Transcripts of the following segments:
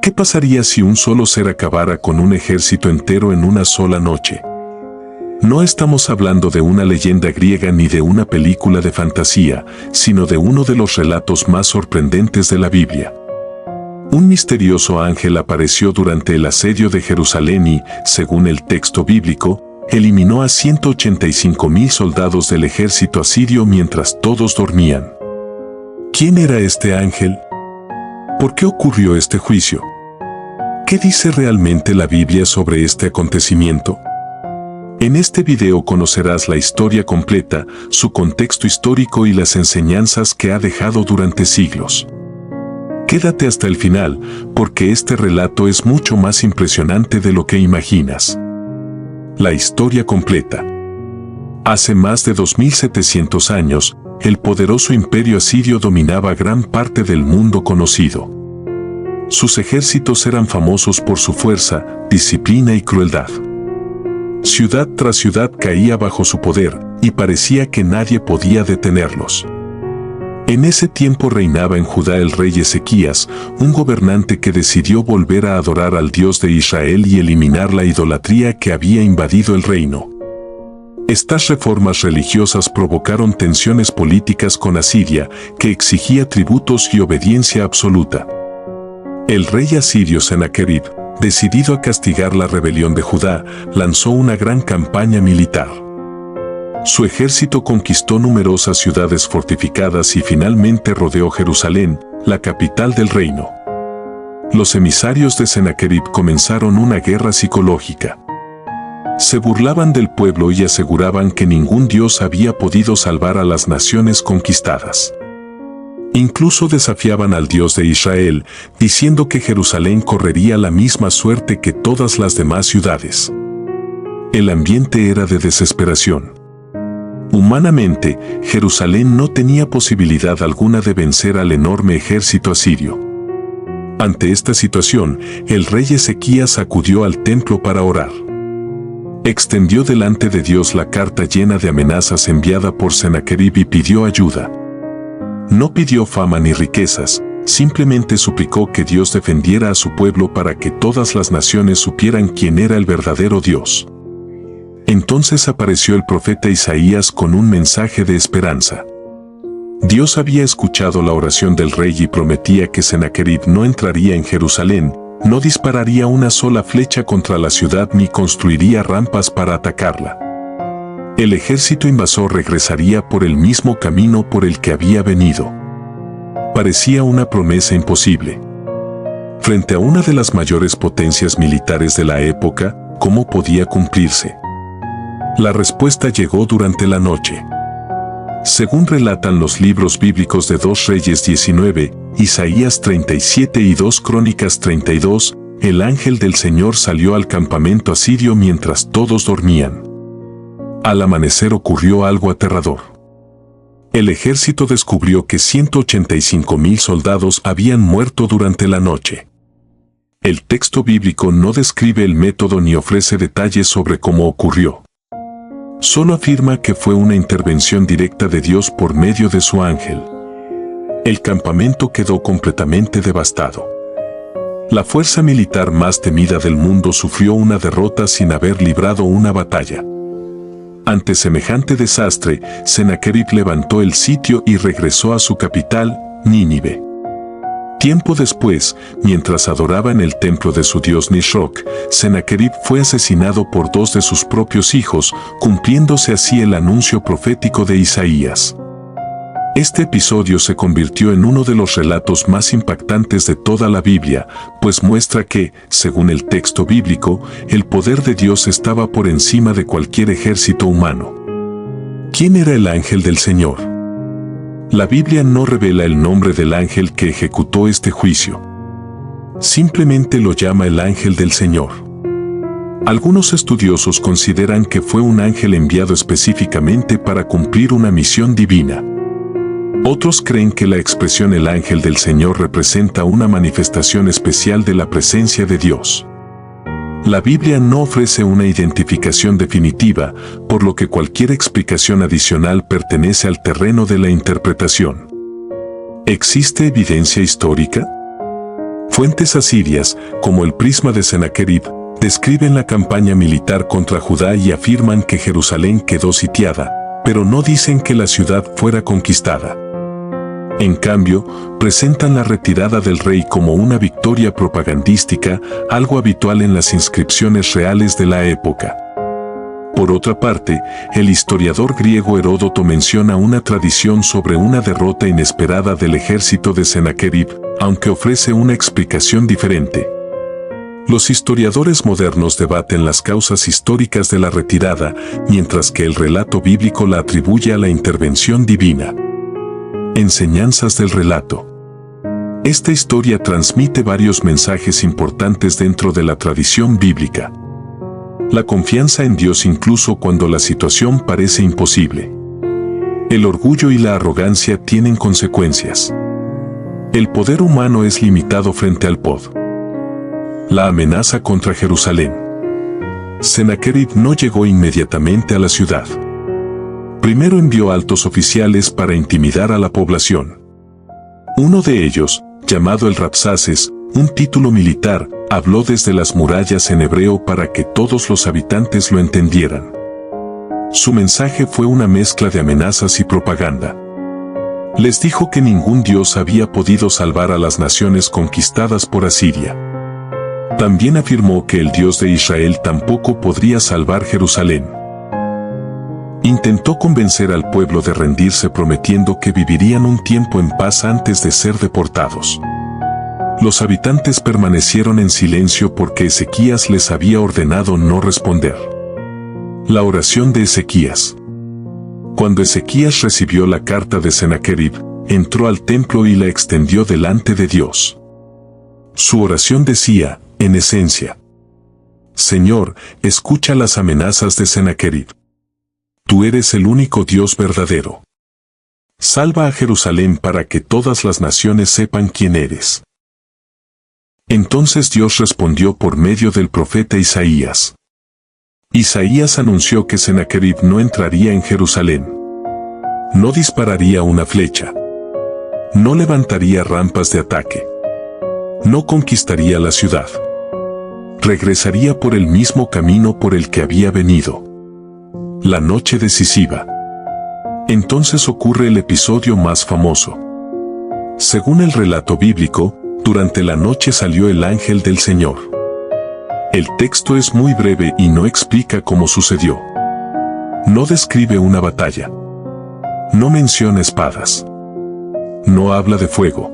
¿Qué pasaría si un solo ser acabara con un ejército entero en una sola noche? No estamos hablando de una leyenda griega ni de una película de fantasía, sino de uno de los relatos más sorprendentes de la Biblia. Un misterioso ángel apareció durante el asedio de Jerusalén y, según el texto bíblico, eliminó a 185,000 soldados del ejército asirio mientras todos dormían. ¿Quién era este ángel? ¿Por qué ocurrió este juicio? ¿Qué dice realmente la Biblia sobre este acontecimiento? En este video conocerás la historia completa, su contexto histórico y las enseñanzas que ha dejado durante siglos. Quédate hasta el final, porque este relato es mucho más impresionante de lo que imaginas. La historia completa. Hace más de 2700 años, el poderoso imperio asirio dominaba gran parte del mundo conocido. Sus ejércitos eran famosos por su fuerza, disciplina y crueldad. Ciudad tras ciudad caía bajo su poder, y parecía que nadie podía detenerlos. En ese tiempo reinaba en Judá el rey Ezequías, un gobernante que decidió volver a adorar al Dios de Israel y eliminar la idolatría que había invadido el reino. Estas reformas religiosas provocaron tensiones políticas con Asiria, que exigía tributos y obediencia absoluta. El rey asirio Sennacherib, decidido a castigar la rebelión de Judá, lanzó una gran campaña militar. Su ejército conquistó numerosas ciudades fortificadas y finalmente rodeó Jerusalén, la capital del reino. Los emisarios de Sennacherib comenzaron una guerra psicológica. Se burlaban del pueblo y aseguraban que ningún dios había podido salvar a las naciones conquistadas. Incluso desafiaban al Dios de Israel, diciendo que Jerusalén correría la misma suerte que todas las demás ciudades. El ambiente era de desesperación. Humanamente, Jerusalén no tenía posibilidad alguna de vencer al enorme ejército asirio. Ante esta situación, el rey Ezequías acudió al templo para orar. Extendió delante de Dios la carta llena de amenazas enviada por Sennacherib y pidió ayuda. No pidió fama ni riquezas, simplemente suplicó que Dios defendiera a su pueblo para que todas las naciones supieran quién era el verdadero Dios. Entonces apareció el profeta Isaías con un mensaje de esperanza. Dios había escuchado la oración del rey y prometía que Sennacherib no entraría en Jerusalén, no dispararía una sola flecha contra la ciudad ni construiría rampas para atacarla. El ejército invasor regresaría por el mismo camino por el que había venido. Parecía una promesa imposible. Frente a una de las mayores potencias militares de la época, ¿cómo podía cumplirse? La respuesta llegó durante la noche. Según relatan los libros bíblicos de 2 Reyes 19, Isaías 37 y 2 Crónicas 32, el ángel del Señor salió al campamento asirio mientras todos dormían. Al amanecer ocurrió algo aterrador. El ejército descubrió que 185,000 soldados habían muerto durante la noche. El texto bíblico no describe el método ni ofrece detalles sobre cómo ocurrió. Solo afirma que fue una intervención directa de Dios por medio de su ángel. El campamento quedó completamente devastado. La fuerza militar más temida del mundo sufrió una derrota sin haber librado una batalla. Ante semejante desastre, Sennacherib levantó el sitio y regresó a su capital, Nínive. Tiempo después, mientras adoraba en el templo de su dios Nisroch, Sennacherib fue asesinado por 2 de sus propios hijos, cumpliéndose así el anuncio profético de Isaías. Este episodio se convirtió en uno de los relatos más impactantes de toda la Biblia, pues muestra que, según el texto bíblico, el poder de Dios estaba por encima de cualquier ejército humano. ¿Quién era el ángel del Señor? La Biblia no revela el nombre del ángel que ejecutó este juicio. Simplemente lo llama el ángel del Señor. Algunos estudiosos consideran que fue un ángel enviado específicamente para cumplir una misión divina. Otros creen que la expresión el ángel del Señor representa una manifestación especial de la presencia de Dios. La Biblia no ofrece una identificación definitiva, por lo que cualquier explicación adicional pertenece al terreno de la interpretación. ¿Existe evidencia histórica? Fuentes asirias, como el Prisma de Sennacherib, describen la campaña militar contra Judá y afirman que Jerusalén quedó sitiada, pero no dicen que la ciudad fuera conquistada. En cambio, presentan la retirada del rey como una victoria propagandística, algo habitual en las inscripciones reales de la época. Por otra parte, el historiador griego Heródoto menciona una tradición sobre una derrota inesperada del ejército de Sennacherib, aunque ofrece una explicación diferente. Los historiadores modernos debaten las causas históricas de la retirada, mientras que el relato bíblico la atribuye a la intervención divina. Enseñanzas del relato. Esta historia transmite varios mensajes importantes dentro de la tradición bíblica. La confianza en Dios incluso cuando la situación parece imposible. El orgullo y la arrogancia tienen consecuencias. El poder humano es limitado frente al poder. La amenaza contra Jerusalén. Sennacherib no llegó inmediatamente a la ciudad. Primero envió altos oficiales para intimidar a la población. Uno de ellos, llamado el Rabsaces, un título militar, habló desde las murallas en hebreo para que todos los habitantes lo entendieran. Su mensaje fue una mezcla de amenazas y propaganda. Les dijo que ningún dios había podido salvar a las naciones conquistadas por Asiria. También afirmó que el Dios de Israel tampoco podría salvar Jerusalén. Intentó convencer al pueblo de rendirse prometiendo que vivirían un tiempo en paz antes de ser deportados. Los habitantes permanecieron en silencio porque Ezequías les había ordenado no responder. La oración de Ezequías. Cuando Ezequías recibió la carta de Sennacherib, entró al templo y la extendió delante de Dios. Su oración decía, en esencia: Señor, escucha las amenazas de Sennacherib. Tú eres el único Dios verdadero. Salva a Jerusalén para que todas las naciones sepan quién eres. Entonces Dios respondió por medio del profeta Isaías. Isaías anunció que Sennacherib no entraría en Jerusalén. No dispararía una flecha. No levantaría rampas de ataque. No conquistaría la ciudad. Regresaría por el mismo camino por el que había venido. La noche decisiva. Entonces ocurre el episodio más famoso. Según el relato bíblico, durante la noche salió el ángel del Señor. El texto es muy breve y no explica cómo sucedió. No describe una batalla. No menciona espadas. No habla de fuego.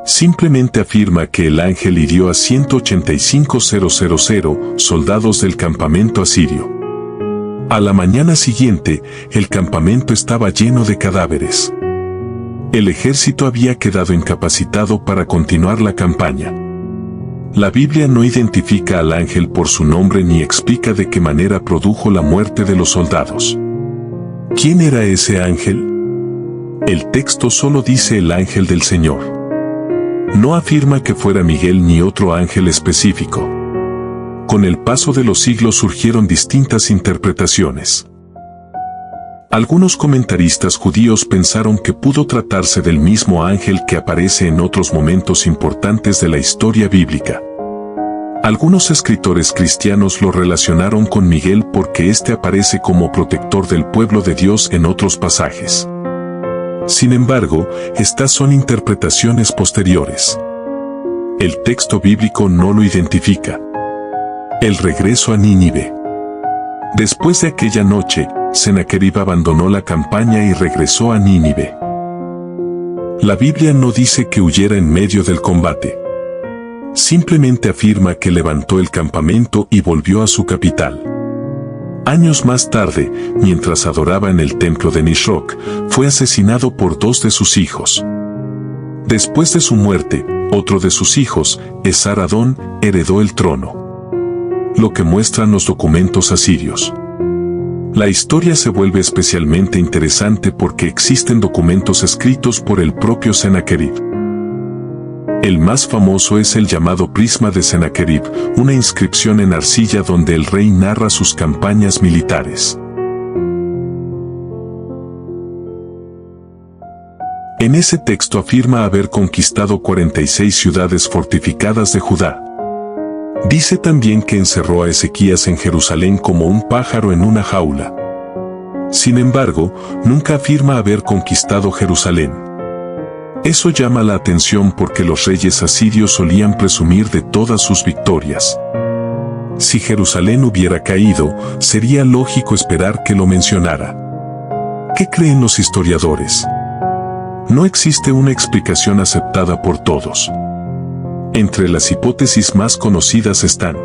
Simplemente afirma que el ángel hirió a 185,000 soldados del campamento asirio. A la mañana siguiente, el campamento estaba lleno de cadáveres. El ejército había quedado incapacitado para continuar la campaña. La Biblia no identifica al ángel por su nombre ni explica de qué manera produjo la muerte de los soldados. ¿Quién era ese ángel? El texto solo dice el ángel del Señor. No afirma que fuera Miguel ni otro ángel específico. Con el paso de los siglos surgieron distintas interpretaciones. Algunos comentaristas judíos pensaron que pudo tratarse del mismo ángel que aparece en otros momentos importantes de la historia bíblica. Algunos escritores cristianos lo relacionaron con Miguel porque éste aparece como protector del pueblo de Dios en otros pasajes. Sin embargo, estas son interpretaciones posteriores. El texto bíblico no lo identifica. El regreso a Nínive. Después de aquella noche, Sennacherib abandonó la campaña y regresó a Nínive. La Biblia no dice que huyera en medio del combate. Simplemente afirma que levantó el campamento y volvió a su capital. Años más tarde, mientras adoraba en el templo de Nisroch, fue asesinado por 2 de sus hijos. Después de su muerte, otro de sus hijos, Esar-Adón, heredó el trono. Lo que muestran los documentos asirios. La historia se vuelve especialmente interesante porque existen documentos escritos por el propio Sennacherib. El más famoso es el llamado Prisma de Sennacherib, una inscripción en arcilla donde el rey narra sus campañas militares. En ese texto afirma haber conquistado 46 ciudades fortificadas de Judá. Dice también que encerró a Ezequías en Jerusalén como un pájaro en una jaula. Sin embargo, nunca afirma haber conquistado Jerusalén. Eso llama la atención porque los reyes asirios solían presumir de todas sus victorias. Si Jerusalén hubiera caído, sería lógico esperar que lo mencionara. ¿Qué creen los historiadores? No existe una explicación aceptada por todos. Entre las hipótesis más conocidas están: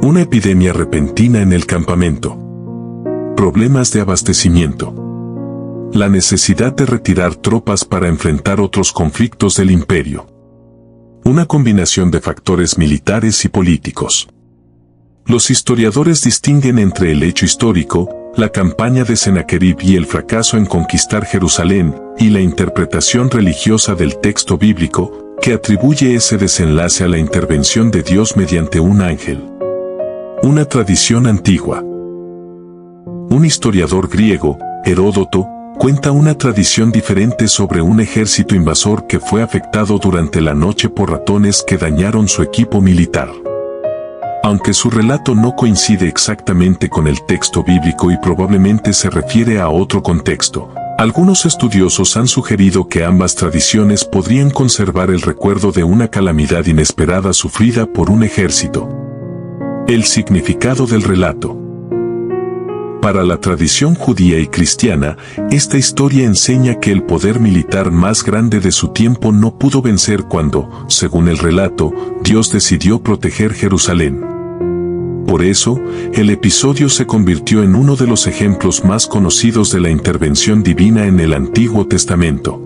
una epidemia repentina en el campamento, problemas de abastecimiento, la necesidad de retirar tropas para enfrentar otros conflictos del imperio, una combinación de factores militares y políticos. Los historiadores distinguen entre el hecho histórico, la campaña de Sennacherib y el fracaso en conquistar Jerusalén, y la interpretación religiosa del texto bíblico, que atribuye ese desenlace a la intervención de Dios mediante un ángel. Una tradición antigua. Un historiador griego, Heródoto, cuenta una tradición diferente sobre un ejército invasor que fue afectado durante la noche por ratones que dañaron su equipo militar. Aunque su relato no coincide exactamente con el texto bíblico y probablemente se refiere a otro contexto, algunos estudiosos han sugerido que ambas tradiciones podrían conservar el recuerdo de una calamidad inesperada sufrida por un ejército. El significado del relato. Para la tradición judía y cristiana, esta historia enseña que el poder militar más grande de su tiempo no pudo vencer cuando, según el relato, Dios decidió proteger Jerusalén. Por eso, el episodio se convirtió en uno de los ejemplos más conocidos de la intervención divina en el Antiguo Testamento.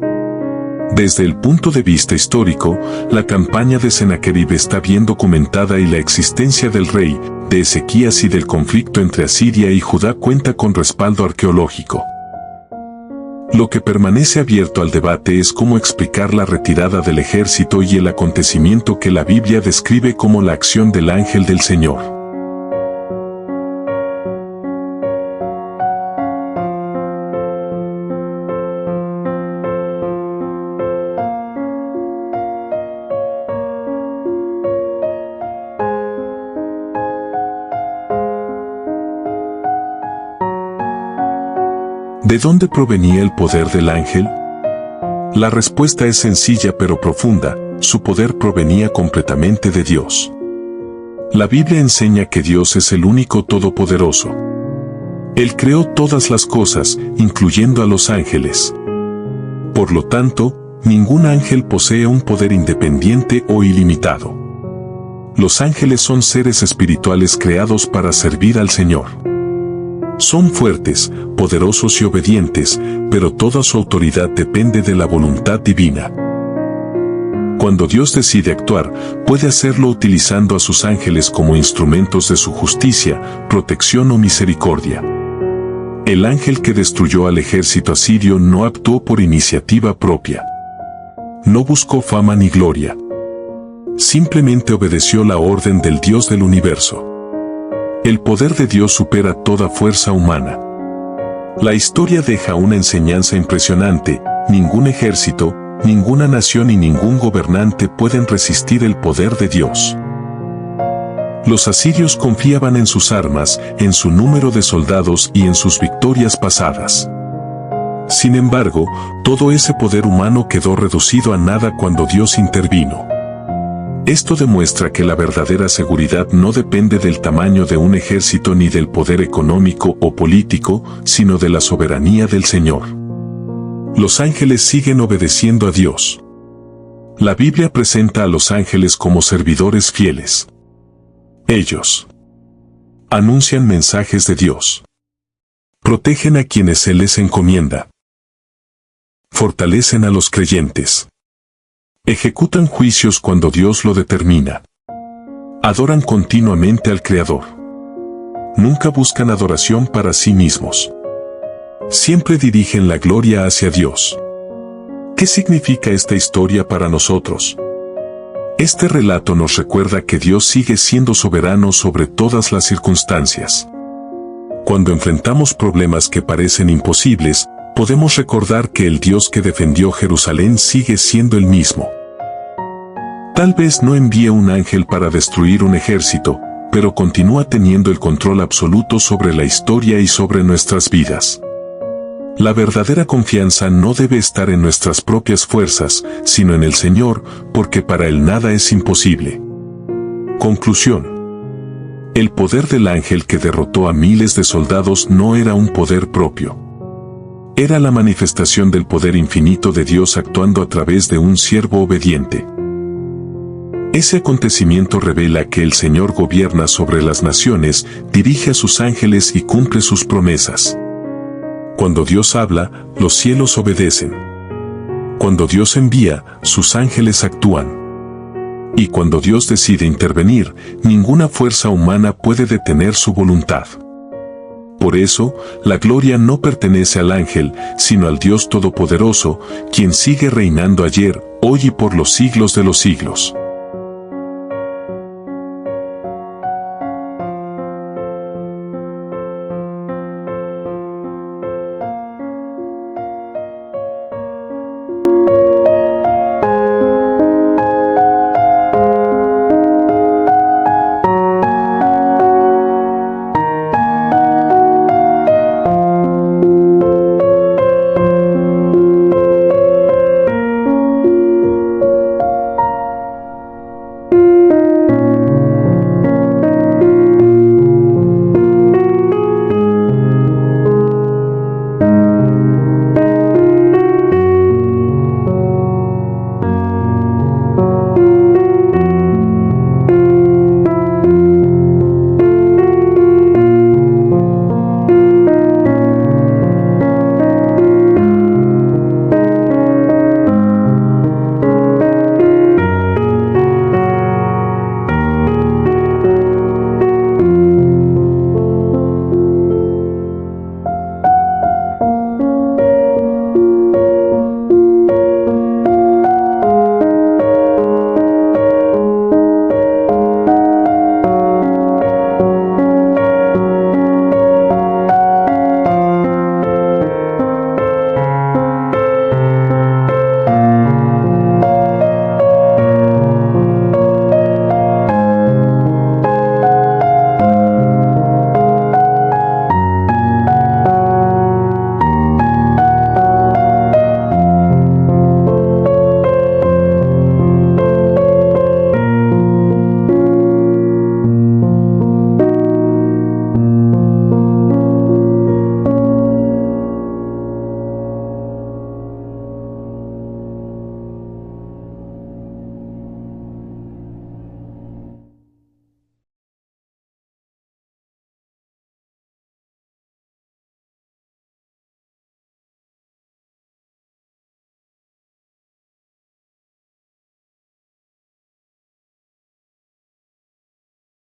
Desde el punto de vista histórico, la campaña de Sennacherib está bien documentada y la existencia del rey, de Ezequías y del conflicto entre Asiria y Judá cuenta con respaldo arqueológico. Lo que permanece abierto al debate es cómo explicar la retirada del ejército y el acontecimiento que la Biblia describe como la acción del ángel del Señor. ¿De dónde provenía el poder del ángel? La respuesta es sencilla pero profunda: su poder provenía completamente de Dios. La Biblia enseña que Dios es el único todopoderoso. Él creó todas las cosas, incluyendo a los ángeles. Por lo tanto, ningún ángel posee un poder independiente o ilimitado. Los ángeles son seres espirituales creados para servir al Señor. Son fuertes, poderosos y obedientes, pero toda su autoridad depende de la voluntad divina. Cuando Dios decide actuar, puede hacerlo utilizando a sus ángeles como instrumentos de su justicia, protección o misericordia. El ángel que destruyó al ejército asirio no actuó por iniciativa propia. No buscó fama ni gloria. Simplemente obedeció la orden del Dios del universo. El poder de Dios supera toda fuerza humana. La historia deja una enseñanza impresionante: ningún ejército, ninguna nación y ningún gobernante pueden resistir el poder de Dios. Los asirios confiaban en sus armas, en su número de soldados y en sus victorias pasadas. Sin embargo, todo ese poder humano quedó reducido a nada cuando Dios intervino. Esto demuestra que la verdadera seguridad no depende del tamaño de un ejército ni del poder económico o político, sino de la soberanía del Señor. Los ángeles siguen obedeciendo a Dios. La Biblia presenta a los ángeles como servidores fieles. Ellos anuncian mensajes de Dios. Protegen a quienes Él les encomienda. Fortalecen a los creyentes. Ejecutan juicios cuando Dios lo determina. Adoran continuamente al Creador. Nunca buscan adoración para sí mismos. Siempre dirigen la gloria hacia Dios. ¿Qué significa esta historia para nosotros? Este relato nos recuerda que Dios sigue siendo soberano sobre todas las circunstancias. Cuando enfrentamos problemas que parecen imposibles, podemos recordar que el Dios que defendió Jerusalén sigue siendo el mismo. Tal vez no envíe un ángel para destruir un ejército, pero continúa teniendo el control absoluto sobre la historia y sobre nuestras vidas. La verdadera confianza no debe estar en nuestras propias fuerzas, sino en el Señor, porque para Él nada es imposible. Conclusión. El poder del ángel que derrotó a miles de soldados no era un poder propio. Era la manifestación del poder infinito de Dios actuando a través de un siervo obediente. Ese acontecimiento revela que el Señor gobierna sobre las naciones, dirige a sus ángeles y cumple sus promesas. Cuando Dios habla, los cielos obedecen. Cuando Dios envía, sus ángeles actúan. Y cuando Dios decide intervenir, ninguna fuerza humana puede detener su voluntad. Por eso, la gloria no pertenece al ángel, sino al Dios Todopoderoso, quien sigue reinando ayer, hoy y por los siglos de los siglos.